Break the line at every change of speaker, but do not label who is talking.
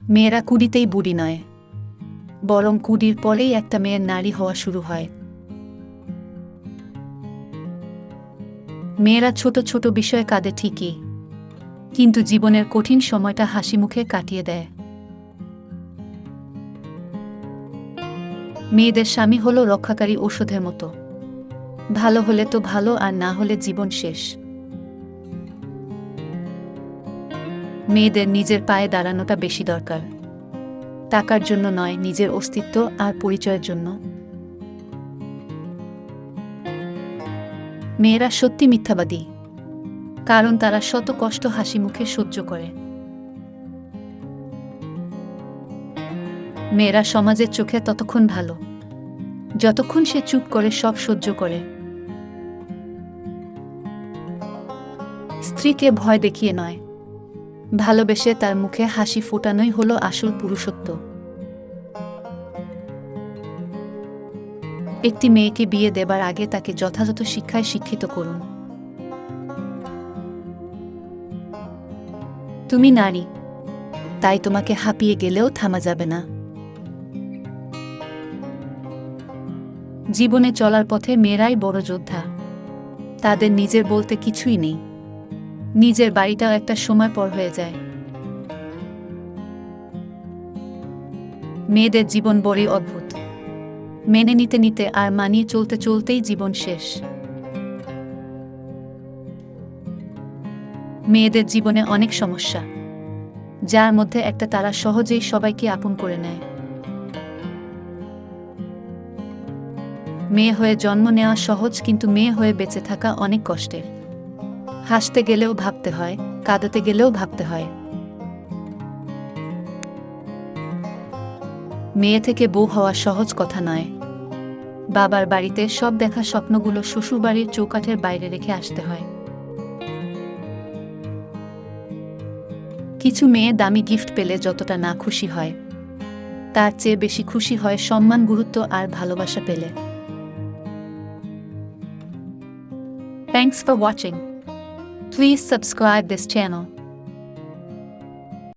মেয়েরা কুড়িতেই বুড়ি নয়, বরং কুড়ির পরেই একটা মেয়ের নারী হওয়া শুরু হয়। মেয়েরা ছোট ছোট বিষয়ে কাঁদে ঠিকই, কিন্তু জীবনের কঠিন সময়টা হাসি মুখে কাটিয়ে দেয়। মেয়েদের স্বামী হলো রক্ষাকারী ঔষধের মতো, ভালো হলে তো ভালো, আর না হলে জীবন শেষ। মেয়েদের নিজের পায়ে দাঁড়ানোটা বেশি দরকার, টাকার জন্য নয়, নিজের অস্তিত্ব আর পরিচয়ের জন্য। মেয়েরা সত্যি মিথ্যাবাদী, কারণ তারা শত কষ্ট হাসি মুখে সহ্য করে। মেয়েরা সমাজের চোখে ততক্ষণ ভালো, যতক্ষণ সে চুপ করে সব সহ্য করে। স্ত্রীকে ভয় দেখিয়ে নয়, ভালোবেসে তার মুখে হাসি ফোটানোই হলো আসল পুরুষত্ব। একটি মেয়েকে বিয়ে দেবার আগে তাকে যথাযথ শিক্ষায় শিক্ষিত করুন। তুমি নারী, তাই তোমাকে হাঁপিয়ে গেলেও থামা যাবে না। জীবনে চলার পথে মেয়েরাই বড় যোদ্ধা, তাদের নিজের বলতে কিছুই নেই, নিজের বাড়িটাও একটা সময় পর হয়ে যায়। মেয়েদের জীবন বড়ই অদ্ভুত, মেনে নিতে নিতে আর মানিয়ে চলতে চলতেই জীবন শেষ। মেয়েদের জীবনে অনেক সমস্যা, যার মধ্যে একটা তারা সহজেই সবাইকে আপন করে নেয়। মেয়ে হয়ে জন্ম নেওয়া সহজ, কিন্তু মেয়ে হয়ে বেঁচে থাকা অনেক কষ্টের। হাসতে গেলেও ভাবতে হয়, কাঁদাতে গেলেও ভাবতে হয়। মেয়ে থেকে বউ হওয়া সহজ কথা নয়। বাবার বাড়িতে সব দেখা স্বপ্নগুলো শ্বশুরবাড়ির চৌকাঠের বাইরে রেখে আসতে হয়। কিছু মেয়ে দামি গিফট পেলে যতটা না খুশি হয়, তার চেয়ে বেশি খুশি হয় সম্মান, গুরুত্ব আর ভালোবাসা পেলে। Thanks for watching. Please subscribe this channel.